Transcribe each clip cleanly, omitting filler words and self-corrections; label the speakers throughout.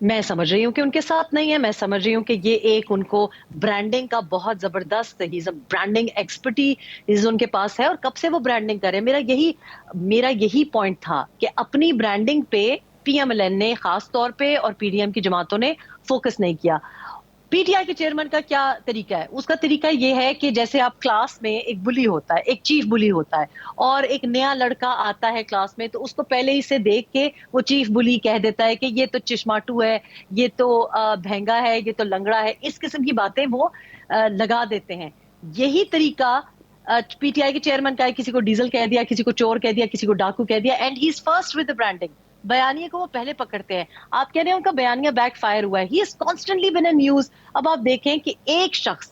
Speaker 1: میں سمجھ رہی ہوں کہ ان کے ساتھ نہیں ہے. میں سمجھ رہی ہوں کہ یہ ایک ان کو برانڈنگ کا بہت زبردست برانڈنگ ایکسپرٹیز ان کے پاس ہے, اور کب سے وہ برانڈنگ کرے. میرا یہی پوائنٹ تھا کہ اپنی برانڈنگ پہ پی ایم ایل این نے خاص طور پہ اور پی ڈی ایم کی جماعتوں نے فوکس نہیں کیا. پی ٹی آئی کے چیئرمین کا کیا طریقہ ہے؟ اس کا طریقہ یہ ہے کہ جیسے آپ کلاس میں ایک بلی ہوتا ہے, ایک چیف بلی ہوتا ہے, اور ایک نیا لڑکا آتا ہے کلاس میں, تو اس کو پہلے ہی سے دیکھ کے وہ چیف بلی کہہ دیتا ہے کہ یہ تو چشماٹو ہے, یہ تو بھینگا ہے, یہ تو لنگڑا ہے. اس قسم کی باتیں وہ لگا دیتے ہیں. یہی طریقہ پی ٹی آئی کے چیئرمین کا ہے. کسی کو ڈیزل کہہ دیا, کسی کو چور کہہ دیا, کسی کو ڈاکو کہہ دیا, and he is first with branding. بیانیے کو وہ پہلے پکڑتے ہیں. آپ کہہ رہے ہیں ان کا بیانیہ بیک فائر ہوا ہے. He is constantly been a news. اب آپ دیکھیں کہ ایک شخص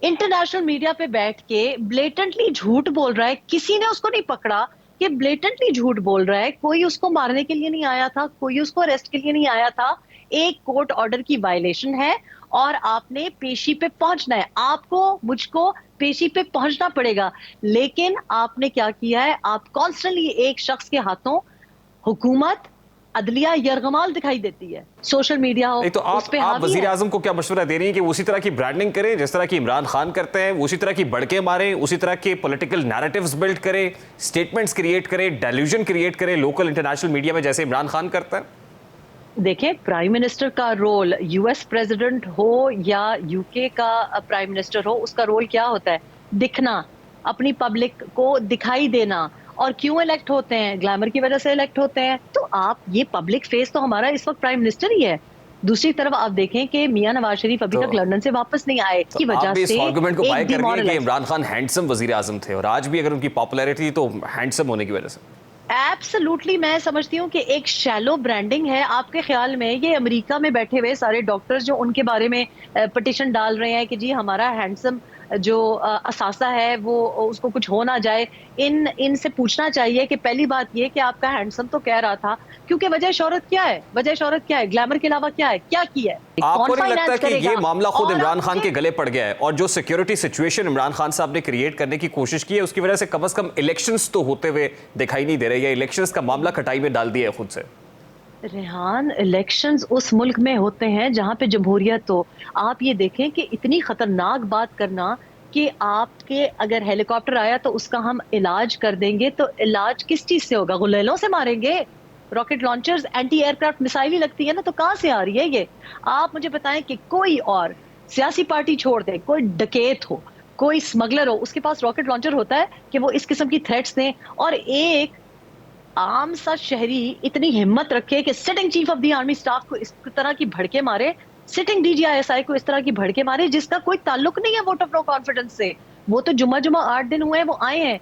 Speaker 1: انٹرنیشنل میڈیا پہ بیٹھ کے بلیٹنٹلی جھوٹ بول رہا ہے, کسی نے اس کو نہیں پکڑا کہ بلیٹنٹلی جھوٹ بول رہا ہے. کوئی اس کو مارنے کے لیے نہیں آیا تھا, کوئی اس کو اریسٹ کے لیے نہیں آیا تھا. ایک کورٹ آرڈر کی وائلیشن ہے اور آپ نے پیشی پہ پہنچنا ہے. آپ کو, مجھ کو پیشی پہ پہنچنا پڑے گا. لیکن آپ نے کیا کیا ہے؟ آپ کانسٹنٹلی ایک شخص کے ہاتھوں حکومت, عدلیہ یرغمال دکھائی دیتی ہے. سوشل میڈیا ہو,
Speaker 2: تو
Speaker 1: اس پہ
Speaker 2: آپ
Speaker 1: حاوی
Speaker 2: وزیر
Speaker 1: ہے.
Speaker 2: اعظم کو کیا مشورہ دے رہی ہیں کہ وہ اسی طرح کی برانڈنگ کریں جس طرح کی عمران خان کرتے ہیں, اسی طرح کی بڑکیں ماریں, اسی طرح کے پولیٹیکل نیریٹیوز بلڈ کریں, سٹیٹمنٹس کریٹ کریں, ڈیلیوژن کریٹ کریں لوکل انٹرنیشنل میڈیا میں جیسے عمران خان کرتا ہے؟
Speaker 1: دیکھیں, پرائم منسٹر کا رول, یو ایس پریزیڈنٹ ہو یا یو کے کا پرائم منسٹر ہو, اس کا رول کیا ہوتا ہے؟ دکھنا, اپنی پبلک کو دکھائی دینا. اور کیوں الیکٹ ہوتے ہیں؟ گلیمر کی وجہ سے الیکٹ ہوتے ہیں. تو آپ, یہ پبلک فیس تو ہمارا اس وقت پرائم منسٹر ہی ہے. دوسری طرف آپ دیکھیں کہ میاں نواز شریف ابھی تک لندن سے واپس نہیں آئے,
Speaker 2: تو
Speaker 1: کی
Speaker 2: آپ
Speaker 1: وجہ
Speaker 2: بھی اس
Speaker 1: سے
Speaker 2: آرگومنٹ کو بائی
Speaker 1: ایک
Speaker 2: کر رہی ہیں کہ
Speaker 1: ڈیمورلائز.
Speaker 2: عمران خان ہینڈسم وزیر اعظم تھے, اور آج بھی اگر ان کی پاپولیرٹی تو ہینڈسم ہونے کی وجہ سے.
Speaker 1: ایبسلوٹلی, میں سمجھتی ہوں کہ ایک شیلو برانڈنگ ہے. آپ کے خیال میں یہ امریکہ میں بیٹھے ہوئے سارے ڈاکٹرز جو ان کے بارے میں پٹیشن ڈال رہے ہیں کہ جی ہمارا ہینڈسم جو اثاثہ ہے وہ اس کو کچھ ہو نہ جائے, ان سے پوچھنا چاہیے کہ پہلی بات یہ کہ آپ کا ہینڈسم تو کہہ رہا تھا, کیونکہ وجہ شہرت کیا ہے؟ وجہ شہرت کیا ہے؟ گلیمر کے علاوہ کیا ہے؟ کیا ہے؟
Speaker 2: آپ
Speaker 1: کون
Speaker 2: کو نہیں لگتا
Speaker 1: فائنانس
Speaker 2: کہ
Speaker 1: کرے
Speaker 2: یہ
Speaker 1: گا؟
Speaker 2: معاملہ خود
Speaker 1: اور
Speaker 2: عمران
Speaker 1: آپ
Speaker 2: خان
Speaker 1: مجھے
Speaker 2: کے گلے پڑ گیا ہے, اور جو سیکیورٹی سچویشن عمران خان صاحب نے کریٹ کرنے کی کوشش کی ہے اس کی وجہ سے کم از کم الیکشنز تو ہوتے ہوئے دکھائی نہیں دے رہے, یا الیکشنز کا معاملہ کھٹائی میں ڈال دیا ہے خود سے؟
Speaker 1: ریحان, الیکشنز اس ملک میں ہوتے ہیں جہاں پہ جمہوریت ہو. آپ یہ دیکھیں کہ اتنی خطرناک بات کرنا کہ آپ کے اگر ہیلی کاپٹر آیا تو اس کا ہم علاج کر دیں گے, تو علاج کس چیز سے ہوگا؟ غلیلوں سے ماریں گے؟ Rocket launchers, anti aircraft missile ہی لگتی ہے نا, تو کہاں سے آ رہی ہے یہ؟ آپ مجھے بتائیں کہ کوئی اور سیاسی پارٹی چھوڑ دے, کوئی ڈکیت ہو, کوئی اسمگلر ہو, اس کے پاس راکٹ لانچر ہوتا ہے کہ وہ اس قسم کی تھریٹس دیں؟ اور ایک عام سا شہری اتنی ہمت رکھے کہ sitting chief of the army staff کو اس طرح کی بھڑکے مارے, sitting D G I S I کو اس طرح کی بھڑکے مارے, جس کا کوئی تعلق نہیں ہے ووٹ آف نو کانفیڈنس سے. وہ تو جمعہ 8 دن ہوئے ہیں, وہ آئے ہیں.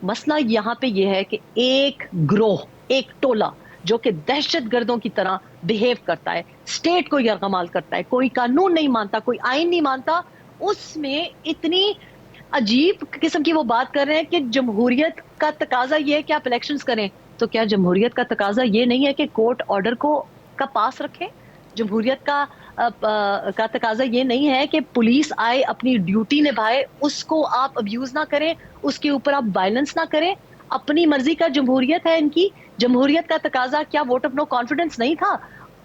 Speaker 1: مسئلہ یہاں پہ یہ ہے کہ ایک گروہ, ایک ٹولہ جو کہ دہشت گردوں کی طرح بہیو کرتا ہے, اسٹیٹ کو یرغمال کرتا ہے, کوئی قانون نہیں مانتا, کوئی آئین نہیں مانتا, اس میں اتنی عجیب قسم کی وہ بات کر رہے ہیں کہ جمہوریت کا تقاضا یہ ہے کہ آپ الیکشنز کریں. تو کیا جمہوریت کا تقاضا یہ نہیں ہے کہ کورٹ آرڈر کا پاس رکھے؟ جمہوریت کا تقاضا یہ نہیں ہے کہ پولیس آئے اپنی ڈیوٹی نبھائے, اس کو آپ ابیوز نہ کریں, اس کے اوپر آپ وائلنس نہ کریں؟ اپنی مرضی کا جمہوریت ہے ان کی. جمہوریت کا تقاضا کیا ووٹ آف نو کانفیڈنس نہیں تھا؟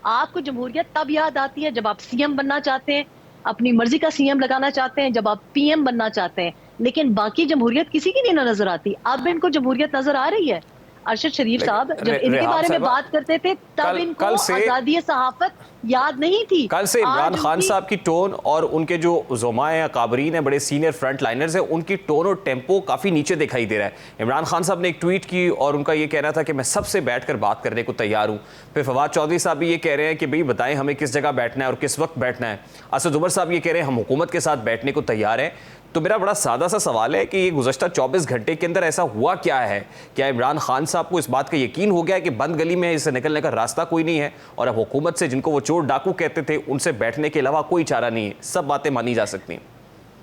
Speaker 1: آپ کو جمہوریت تب یاد آتی ہے جب آپ سی ایم بننا چاہتے ہیں, اپنی مرضی کا سی ایم لگانا چاہتے ہیں, جب آپ پی ایم بننا چاہتے ہیں, لیکن باقی جمہوریت کسی کی نہیں نظر آتی. اب ان کو جمہوریت نظر آ رہی ہے. ارشد شریف صاحب جب ان کے بارے میں بات کرتے تھے تب ان کو آزادی صحافت یاد نہیں تھی.
Speaker 2: کل سے عمران
Speaker 1: آج
Speaker 2: خان صاحب کی ٹون اور ان کے جو زمائے ہیں, اکابرین ہیں, بڑے سینئر فرنٹ لائنرز ہیں, ان کی ٹون اور ٹیمپو کافی نیچے دکھائی دے رہا ہے. عمران خان صاحب نے ایک ٹویٹ کی اور ان کا یہ کہنا تھا کہ میں سب سے بیٹھ کر بات کرنے کو تیار ہوں. پھر فواد چودھری صاحب بھی یہ کہہ رہے ہیں کہ بھئی بتائیں ہمیں کس جگہ بیٹھنا ہے اور کس وقت بیٹھنا ہے. اسد عمر صاحب یہ کہہ رہے ہیں ہم حکومت کے ساتھ بیٹھنے کو تیار ہیں. تو میرا بڑا سادہ سا سوال ہے کہ یہ گزشتہ 24 گھنٹے کے اندر ایسا ہوا کیا ہے؟ کیا عمران خان صاحب کو اس بات کا یقین ہو گیا ہے کہ بند گلی میں اس سے نکلنے کا راستہ کوئی نہیں ہے, اور اب حکومت سے, جن کو وہ چور ڈاکو کہتے تھے, ان سے بیٹھنے کے علاوہ کوئی چارہ نہیں ہے, سب باتیں مانی جا سکتی ہیں؟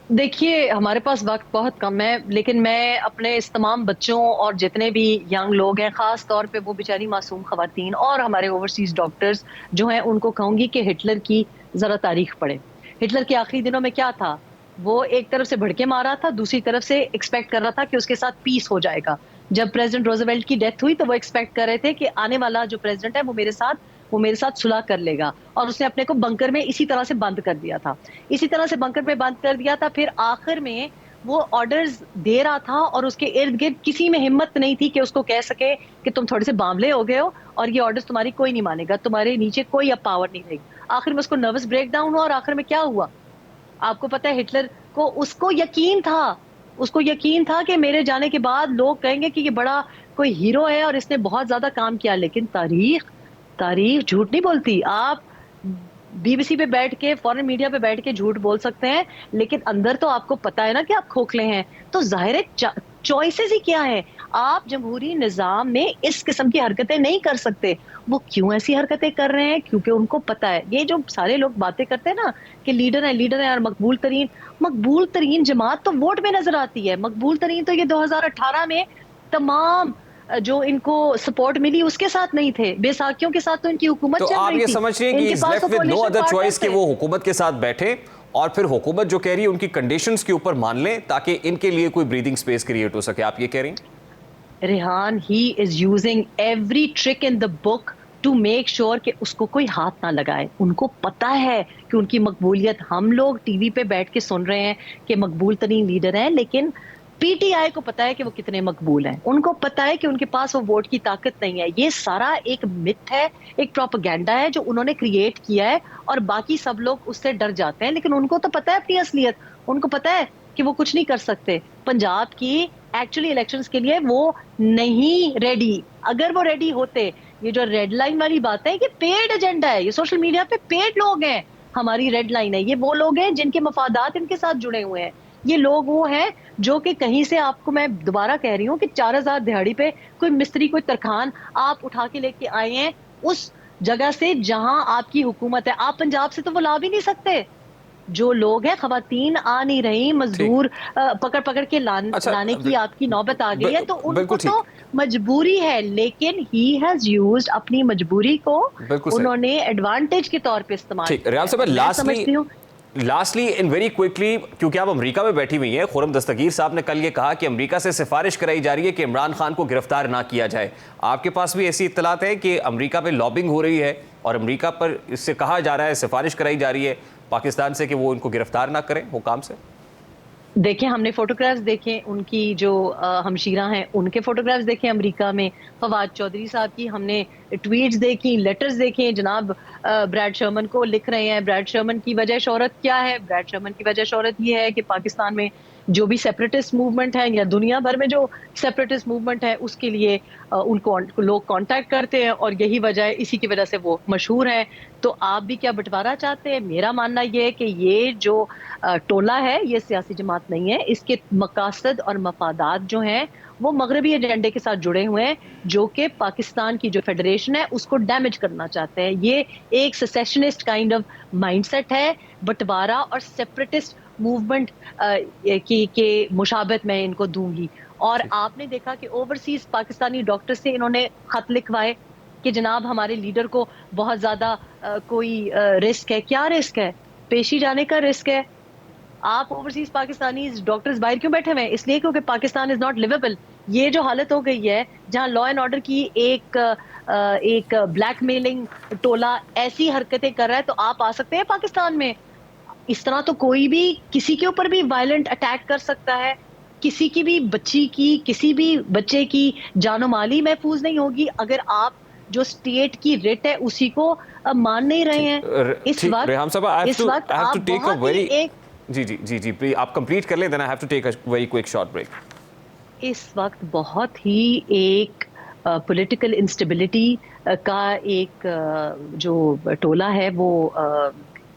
Speaker 1: دیکھیے, ہمارے پاس وقت بہت کم ہے, لیکن میں اپنے اس تمام بچوں اور جتنے بھی ینگ لوگ ہیں, خاص طور پہ وہ بیچاری معصوم خواتین اور ہمارے اوورسیز ڈاکٹرز جو ہیں, ان کو کہوں گی کہ ہٹلر کی ذرا تاریخ پڑھیں. ہٹلر کے آخری دنوں میں کیا تھا؟ وہ ایک طرف سے بھڑکے مار رہا تھا, دوسری طرف سے ایکسپیکٹ کر رہا تھا کہ اس کے ساتھ پیس ہو جائے گا. جب پریزیڈنٹ روزویلٹ کی ڈیتھ ہوئی تو وہ ایکسپیکٹ کر رہے تھے کہ آنے والا جو پریزیڈنٹ ہے وہ میرے ساتھ وہ میرے ساتھ صلح کر لے گا. اور اس نے اپنے کو بنکر میں اسی طرح سے بند کر دیا تھا, اسی طرح سے بنکر میں بند کر دیا تھا. پھر آخر میں وہ آرڈرز دے رہا تھا اور اس کے ارد گرد کسی میں ہمت نہیں تھی کہ اس کو کہہ سکے کہ تم تھوڑے سے باملے ہو گئے ہو اور یہ آرڈرز تمہاری کوئی نہیں مانے گا, تمہارے نیچے کوئی اب پاور نہیں رہے گی. آخر میں اس کو نروس بریک ڈاؤن ہوا, اور آخر میں کیا ہوا آپ کو پتا ہے, ہٹلر کو اس کو یقین تھا کہ میرے جانے کے بعد لوگ کہیں گے کہ یہ بڑا کوئی ہیرو ہے اور اس نے بہت زیادہ کام کیا. لیکن تاریخ جھوٹ نہیں بولتی. آپ بی بی سی پہ بیٹھ کے, فورن میڈیا پہ بیٹھ کے جھوٹ بول سکتے ہیں, لیکن اندر تو آپ کو پتا ہے نا کہ آپ کھوکھلے ہیں. تو ظاہر ہے چوائسز ہی کیا ہے. آپ جمہوری نظام میں اس قسم کی حرکتیں نہیں کر سکتے. وہ کیوں ایسی حرکتیں کر رہے ہیں؟ کیونکہ ان کو پتا ہے, یہ جو سارے لوگ باتیں کرتے ہیں نا کہ لیڈر ہیں اور مقبول ترین جماعت تو ووٹ میں نظر آتی ہے. مقبول ترین تو یہ 2018 میں تمام جو ان کو سپورٹ ملی اس کے ساتھ نہیں تھے, بے ساکھیوں کے ساتھ تو ان کی حکومت
Speaker 2: تو
Speaker 1: چل
Speaker 2: آپ
Speaker 1: رہی
Speaker 2: یہ
Speaker 1: تھی.
Speaker 2: سمجھ رہے ہیں
Speaker 1: ان
Speaker 2: کہ
Speaker 1: کے
Speaker 2: از
Speaker 1: پاس تو
Speaker 2: لیفٹ ود نو
Speaker 1: کوalition
Speaker 2: ادر چوائس
Speaker 1: partners
Speaker 2: کہ
Speaker 1: تھے.
Speaker 2: وہ حکومت کے ساتھ بیٹھے اور پھر حکومت جو کہہ رہی ہے ان کی کنڈیشنز کے اوپر مان لیں تاکہ ان کے لیے کوئی بریدنگ سپیس کریٹ ہو سکے. آپ یہ کہہ رہی ہیں
Speaker 1: Rehan, he is using every trick in the book to make sure کہ اس کو کوئی ہاتھ نہ لگائے. ان کو پتا ہے کہ ان کی مقبولیت, ہم لوگ ٹی وی پہ بیٹھ کے سن رہے ہیں کہ مقبول ترین لیڈر ہیں, لیکن پی ٹی آئی کو پتا ہے کہ وہ کتنے مقبول ہیں. ان کو پتا ہے کہ ان کے پاس وہ ووٹ کی طاقت نہیں ہے. یہ سارا ایک متھ ہے, ایک پروپیگنڈا ہے جو انہوں نے کریٹ کیا ہے, اور باقی سب لوگ اس سے ڈر جاتے ہیں. لیکن ان کو تو پتا ہے اپنی اصلیت, ان کو پتا ہے کہ وہ کچھ نہیں کر سکتے. پنجاب کی ایکچولی الیکشنز کے لیے وہ نہیں ریڈی. اگر وہ ریڈی ہوتے, یہ جو ریڈ لائن والی بات ہے یہ پیڈ ایجنڈا ہے, یہ سوشل میڈیا پہ پیڈ لوگ ہیں. ہماری ریڈ لائن ہے, یہ وہ لوگ ہیں جن کے مفادات ان کے ساتھ جڑے ہوئے ہیں. یہ لوگ وہ ہیں جو کہ کہیں سے, آپ کو میں دوبارہ کہہ رہی ہوں کہ 4000 دہاڑی پہ کوئی مستری, کوئی ترخان آپ اٹھا کے لے کے آئے ہیں اس جگہ سے جہاں آپ کی حکومت ہے. آپ پنجاب سے تو وہ لا بھی نہیں سکتے. جو لوگ ہیں, خواتین آ نہیں رہی,
Speaker 2: ٹھیک.
Speaker 1: مزدور پکڑ کے
Speaker 2: اچھا,
Speaker 1: لانے کی آپ کی نوبت آ گئی ہے, تو ان
Speaker 2: بالکل
Speaker 1: کو تو
Speaker 2: ٹھیک,
Speaker 1: مجبوری ہے. لیکن ہی ہیز یوزڈ, اپنی مجبوری کو
Speaker 2: بالکل صحیح.
Speaker 1: انہوں نے ایڈوانٹیج کے طور پہ استعمال
Speaker 2: ٹھیک,
Speaker 1: کیا
Speaker 2: ریحان
Speaker 1: ہے.
Speaker 2: صاحب,
Speaker 1: اور میں سمجھتی ہوں
Speaker 2: لاسٹلی اینڈ ویری کوئکلی, کیونکہ آپ امریکہ میں بیٹھی ہوئی ہیں, خرم دستگیر صاحب نے کل یہ کہا کہ امریکہ سے سفارش کرائی جا رہی ہے کہ عمران خان کو گرفتار نہ کیا جائے. آپ کے پاس بھی ایسی اطلاعات ہیں کہ امریکہ پہ لابنگ ہو رہی ہے اور امریکہ پر اس سے کہا جا رہا ہے, سفارش کرائی جا رہی ہے پاکستان سے کہ وہ ان کو گرفتار نہ کریں حکام سے؟
Speaker 1: دیکھیں, ہم نے فوٹوگرافز دیکھیں ان کی, جو ہمشیرہ ہیں ان کے فوٹوگرافز دیکھیں امریکہ میں, فواد چودھری صاحب کی ہم نے ٹویٹس دیکھی, لیٹرز دیکھیں. جناب بریڈ شرمن کو لکھ رہے ہیں. بریڈ شرمن کی وجہ شہرت کیا ہے؟ بریڈ شرمن کی وجہ شہرت یہ ہے کہ پاکستان میں جو بھی سیپریٹسٹ موومنٹ ہے, یا دنیا بھر میں جو سیپریٹسٹ موومنٹ ہے, اس کے لیے ان کو لوگ کانٹیکٹ کرتے ہیں, اور یہی وجہ ہے, اسی کی وجہ سے وہ مشہور ہیں. تو آپ بھی کیا بٹوارا چاہتے ہیں؟ میرا ماننا یہ ہے کہ یہ جو ٹولہ ہے یہ سیاسی جماعت نہیں ہے. اس کے مقاصد اور مفادات جو ہیں وہ مغربی ایجنڈے کے ساتھ جڑے ہوئے ہیں, جو کہ پاکستان کی جو فیڈریشن ہے اس کو ڈیمیج کرنا چاہتے ہیں. یہ ایک سیسیشنسٹ کائنڈ آف مائنڈ سیٹ ہے. بٹوارا اور سیپریٹسٹ موومنٹ کی مشابہت میں ان کو دوں گی. اور آپ نے دیکھا کہ اوورسیز پاکستانی ڈاکٹر سے انہوں نے خط لکھوائے کہ جناب ہمارے لیڈر کو بہت زیادہ کوئی رسک ہے. کیا رسک ہے؟ پیشی جانے کا رسک ہے. آپ اوورسیز پاکستانی ڈاکٹرز باہر کیوں بیٹھے ہوئے ہیں؟ اس لیے کیونکہ پاکستان از ناٹ لیویبل. یہ جو حالت ہو گئی ہے جہاں لا اینڈ آرڈر کی ایک بلیک میلنگ ٹولہ ایسی حرکتیں کر رہا ہے, تو آپ آ سکتے ہیں پاکستان میں؟ اس طرح تو کوئی بھی کسی کے اوپر بھی وائلنٹ اٹیک کر سکتا ہے. کسی کی بھی بچی کی, کسی بھی بچے کی جان و مال ہی محفوظ نہیں ہوگی اگر آپ جو اسٹیٹ کی ریٹ ہے اسی کو مان نہیں رہے ہیں. اس
Speaker 2: ٹھیک, ریحان صاحب,
Speaker 1: اس وقت
Speaker 2: I have
Speaker 1: آپ
Speaker 2: to take a
Speaker 1: بہت ہی
Speaker 2: very
Speaker 1: ایک
Speaker 2: جی پلیز آپ کمپلیٹ کر لیں, then I have to take a very quick short break.
Speaker 1: اس وقت بہت ہی ایک پولیٹیکل انسٹیبلٹی کا ایک جو ٹولہ ہے وہ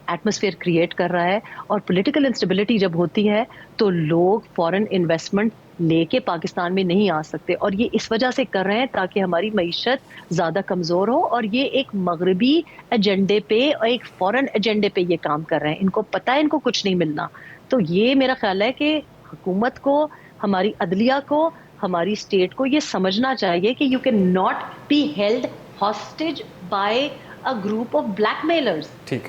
Speaker 1: ایٹماسفیئر کریٹ کر رہا ہے. اور پولیٹیکل انسٹیبلٹی جب ہوتی ہے تو لوگ فورن انویسٹمنٹ لے کے پاکستان میں نہیں آ سکتے, اور یہ اس وجہ سے کر رہے ہیں تاکہ ہماری معیشت زیادہ کمزور ہو. اور یہ ایک مغربی ایجنڈے پہ اور ایک فورن ایجنڈے پہ یہ کام کر رہے ہیں. ان کو پتہ ہے ان کو کچھ نہیں ملنا. تو یہ میرا خیال ہے کہ حکومت کو, ہماری عدلیہ کو, ہماری اسٹیٹ کو یہ سمجھنا چاہیے کہ you can not be held hostage by a group of blackmailers.
Speaker 2: ٹھیک.